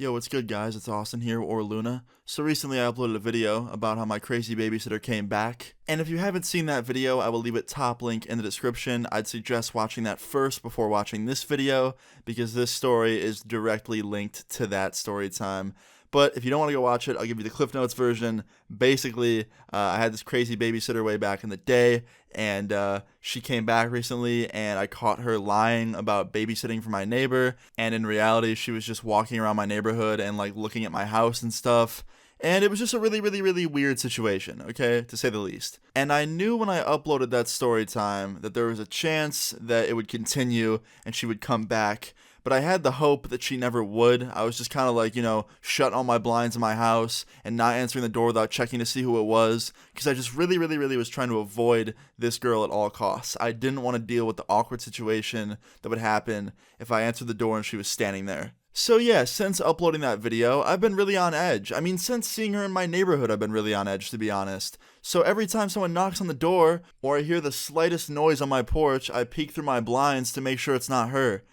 Yo, what's good, guys? It's Austin here, or Luna. So recently I uploaded a video about how my crazy babysitter came back. And if you haven't seen that video, I will leave it top link in the description. I'd suggest watching that first before watching this video, because this story is directly linked to that story time. But if you don't want to go watch it, I'll give you the Cliff Notes version. Basically, I had this crazy babysitter way back in the day, and she came back recently, and I caught her lying about babysitting for my neighbor. And in reality, she was just walking around my neighborhood and like looking at my house and stuff. And it was just a really weird situation, okay, to say the least. And I knew when I uploaded that story time that there was a chance that it would continue and she would come back. But I had the hope that she never would. I was just kind of like, shutting all my blinds in my house and not answering the door without checking to see who it was. Because I just really was trying to avoid this girl at all costs. I didn't want to deal with the awkward situation that would happen if I answered the door and she was standing there. So yeah, since uploading that video, I've been really on edge. I mean, since seeing her in my neighborhood, I've been really on edge, to be honest. So every time someone knocks on the door, or I hear the slightest noise on my porch, I peek through my blinds to make sure it's not her.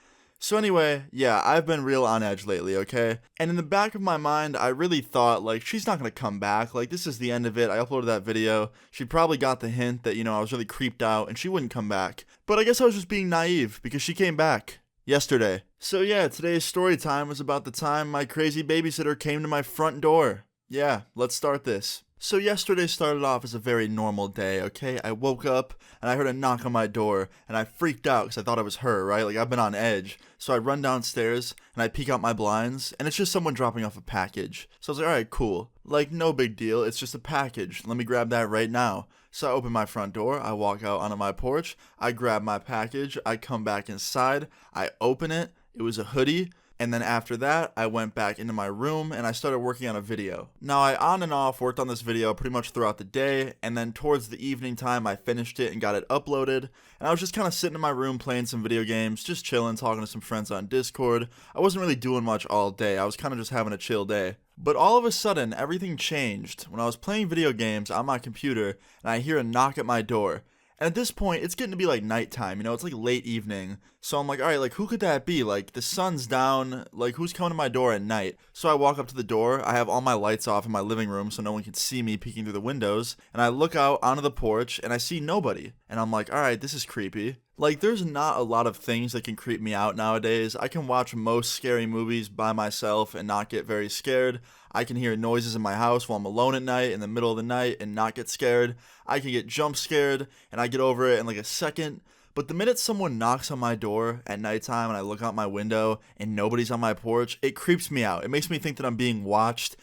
So anyway, yeah, I've been real on edge lately, okay? And in the back of my mind, I really thought, she's not gonna come back. This is the end of it. I uploaded that video. She probably got the hint that, I was really creeped out and she wouldn't come back. But I guess I was just being naive, because she came back. Yesterday. So yeah, today's story time was about the time my crazy babysitter came to my front door. Yeah, let's start this. So yesterday started off as a very normal day, okay? I woke up and I heard a knock on my door and I freaked out because I thought it was her, right? I've been on edge. So I run downstairs and I peek out my blinds and it's just someone dropping off a package. So I was like, alright, cool. No big deal, it's just a package. Let me grab that right now. So I open my front door, I walk out onto my porch, I grab my package, I come back inside, I open it, it was a hoodie. And then after that, I went back into my room and I started working on a video. Now, I on and off worked on this video pretty much throughout the day, and then towards the evening time, I finished it and got it uploaded. And I was just kind of sitting in my room playing some video games, just chilling, talking to some friends on Discord. I wasn't really doing much all day. I was kind of just having a chill day. But all of a sudden, everything changed when I was playing video games on my computer and I hear a knock at my door. And at this point, it's getting to be nighttime, it's late evening. So I'm like, alright, who could that be? The sun's down, who's coming to my door at night? So I walk up to the door, I have all my lights off in my living room so no one can see me peeking through the windows. And I look out onto the porch and I see nobody. And I'm like, alright, this is creepy. There's not a lot of things that can creep me out nowadays. I can watch most scary movies by myself and not get very scared. I can hear noises in my house while I'm alone at night in the middle of the night and not get scared. I can get jump scared and I get over it in a second. But the minute someone knocks on my door at nighttime and I look out my window and nobody's on my porch, it creeps me out. It makes me think that I'm being watched.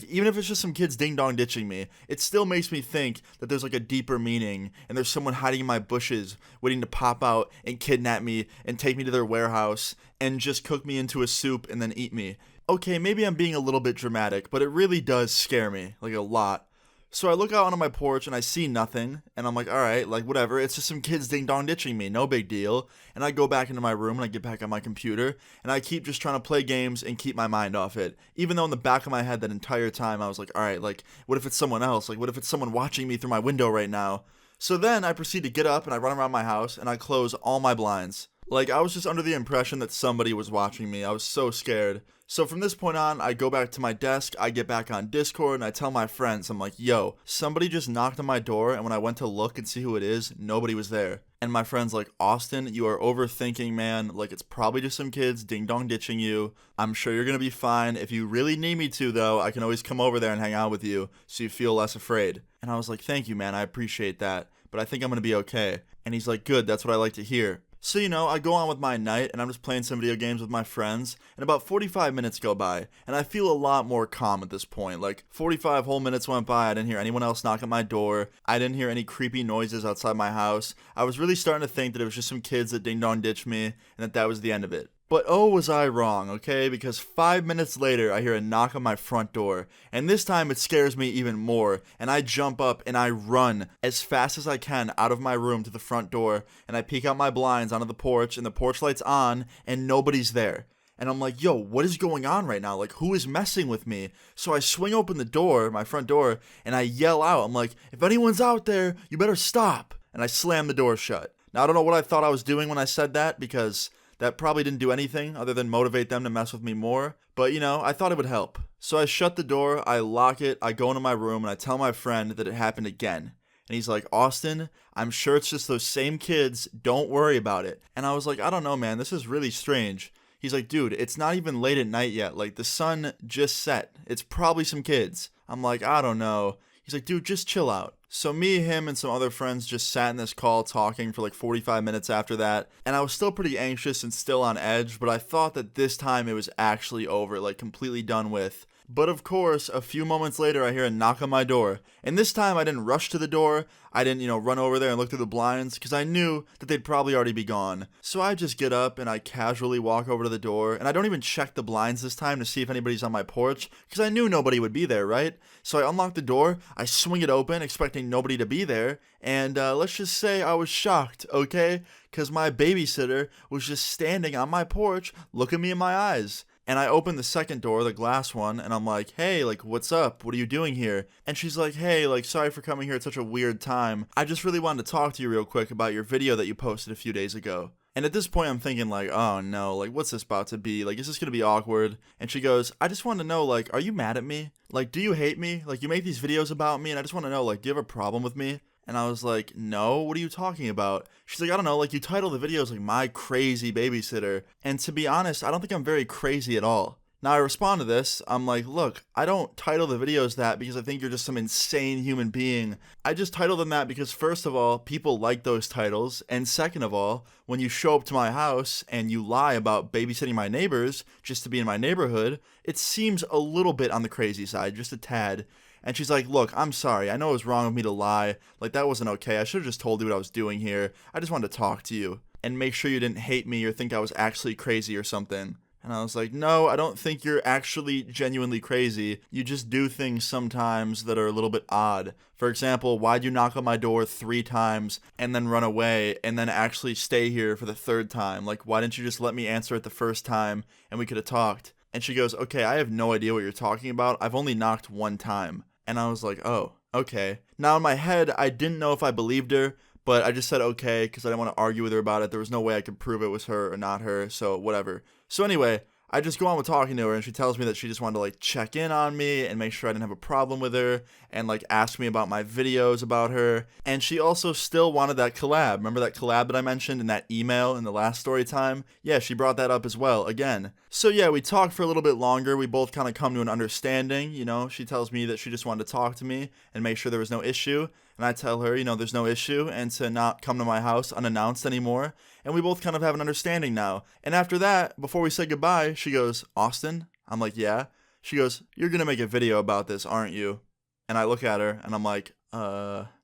Even if it's just some kids ding-dong ditching me, it still makes me think that there's a deeper meaning and there's someone hiding in my bushes waiting to pop out and kidnap me and take me to their warehouse and just cook me into a soup and then eat me. Okay, maybe I'm being a little bit dramatic, but it really does scare me, a lot. So I look out onto my porch and I see nothing, and I'm like, alright, whatever, it's just some kids ding-dong ditching me, no big deal. And I go back into my room and I get back on my computer, and I keep just trying to play games and keep my mind off it. Even though in the back of my head that entire time I was like, alright, what if it's someone else? What if it's someone watching me through my window right now? So then I proceed to get up and I run around my house and I close all my blinds. I was just under the impression that somebody was watching me. I was so scared. So from this point on, I go back to my desk, I get back on Discord, and I tell my friends, I'm like, yo, somebody just knocked on my door, and when I went to look and see who it is, nobody was there. And my friend's like, Austin, you are overthinking, man. It's probably just some kids ding-dong ditching you. I'm sure you're gonna be fine. If you really need me to, though, I can always come over there and hang out with you, so you feel less afraid. And I was like, thank you, man, I appreciate that, but I think I'm gonna be okay. And he's like, good, that's what I like to hear. So, I go on with my night, and I'm just playing some video games with my friends, and about 45 minutes go by, and I feel a lot more calm at this point. 45 whole minutes went by, I didn't hear anyone else knock at my door, I didn't hear any creepy noises outside my house. I was really starting to think that it was just some kids that ding-dong ditched me, and that was the end of it. But oh, was I wrong, okay? Because 5 minutes later, I hear a knock on my front door, and this time it scares me even more, and I jump up and I run as fast as I can out of my room to the front door, and I peek out my blinds onto the porch, and the porch light's on, and nobody's there. And I'm like, yo, what is going on right now? Who is messing with me? So I swing open the door, my front door, and I yell out. I'm like, if anyone's out there, you better stop. And I slam the door shut. Now, I don't know what I thought I was doing when I said that, because that probably didn't do anything other than motivate them to mess with me more. But, you know, I thought it would help. So I shut the door, I lock it, I go into my room, and I tell my friend that it happened again. And he's like, Austin, I'm sure it's just those same kids. Don't worry about it. And I was like, I don't know, man. This is really strange. He's like, dude, it's not even late at night yet. Like, the sun just set. It's probably some kids. I'm like, I don't know. He's like, dude, just chill out. So me, him, and some other friends just sat in this call talking for like 45 minutes after that. And I was still pretty anxious and still on edge, but I thought that this time it was actually over, like completely done with. But of course, a few moments later, I hear a knock on my door. And this time, I didn't rush to the door. I didn't, run over there and look through the blinds because I knew that they'd probably already be gone. So I just get up and I casually walk over to the door. And I don't even check the blinds this time to see if anybody's on my porch because I knew nobody would be there, right? So I unlock the door, I swing it open, expecting nobody to be there. And let's just say I was shocked, okay? Because my babysitter was just standing on my porch, looking me in my eyes. And I open the second door, the glass one, and I'm like, hey, like, what's up? What are you doing here? And she's like, hey, like, sorry for coming here at such a weird time. I just really wanted to talk to you real quick about your video that you posted a few days ago. And at this point, I'm thinking, like, oh, no, like, what's this about to be? Like, is this going to be awkward? And she goes, I just want to know, like, are you mad at me? Like, do you hate me? Like, you make these videos about me, and I just want to know, like, do you have a problem with me? And I was like, no, what are you talking about? She's like, I don't know, like, you title the videos, like, My Crazy Babysitter. And to be honest, I don't think I'm very crazy at all. Now, I respond to this, I'm like, look, I don't title the videos that because I think you're just some insane human being. I just title them that because, first of all, people like those titles, and second of all, when you show up to my house and you lie about babysitting my neighbors just to be in my neighborhood, it seems a little bit on the crazy side, just a tad. And she's like, look, I'm sorry. I know it was wrong of me to lie. Like, that wasn't okay. I should have just told you what I was doing here. I just wanted to talk to you and make sure you didn't hate me or think I was actually crazy or something. And I was like, no, I don't think you're actually genuinely crazy. You just do things sometimes that are a little bit odd. For example, why'd you knock on my door 3 times and then run away and then actually stay here for the 3rd time? Like, why didn't you just let me answer it the first time and we could have talked? And she goes, okay, I have no idea what you're talking about. I've only knocked 1 time. And I was like, oh, okay. Now in my head, I didn't know if I believed her, but I just said okay because I didn't want to argue with her about it. There was no way I could prove it was her or not her, so whatever. So anyway, I just go on with talking to her, and she tells me that she just wanted to, like, check in on me and make sure I didn't have a problem with her and, like, ask me about my videos about her. And she also still wanted that collab. Remember that collab that I mentioned in that email in the last story time? Yeah, she brought that up as well, again. So yeah, we talked for a little bit longer. We both kind of come to an understanding, She tells me that she just wanted to talk to me and make sure there was no issue. And I tell her, there's no issue and to not come to my house unannounced anymore. And we both kind of have an understanding now. And after that, before we say goodbye, she goes, Austin? I'm like, yeah. She goes, you're going to make a video about this, aren't you? And I look at her and I'm like,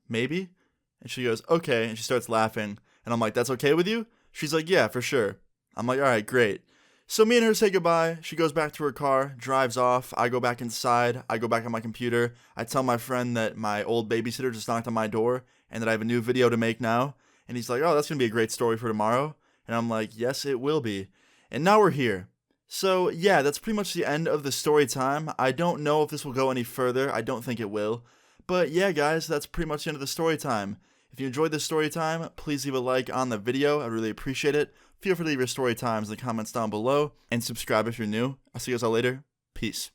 maybe? And she goes, okay. And she starts laughing. And I'm like, that's okay with you? She's like, yeah, for sure. I'm like, all right, great. So me and her say goodbye. She goes back to her car, drives off. I go back inside. I go back on my computer. I tell my friend that my old babysitter just knocked on my door and that I have a new video to make now. And he's like, oh, that's going to be a great story for tomorrow. And I'm like, yes, it will be. And now we're here. So yeah, that's pretty much the end of the story time. I don't know if this will go any further. I don't think it will. But yeah, guys, that's pretty much the end of the story time. If you enjoyed this story time, please leave a like on the video. I'd really appreciate it. Feel free to leave your story times in the comments down below. And subscribe if you're new. I'll see you guys all later. Peace.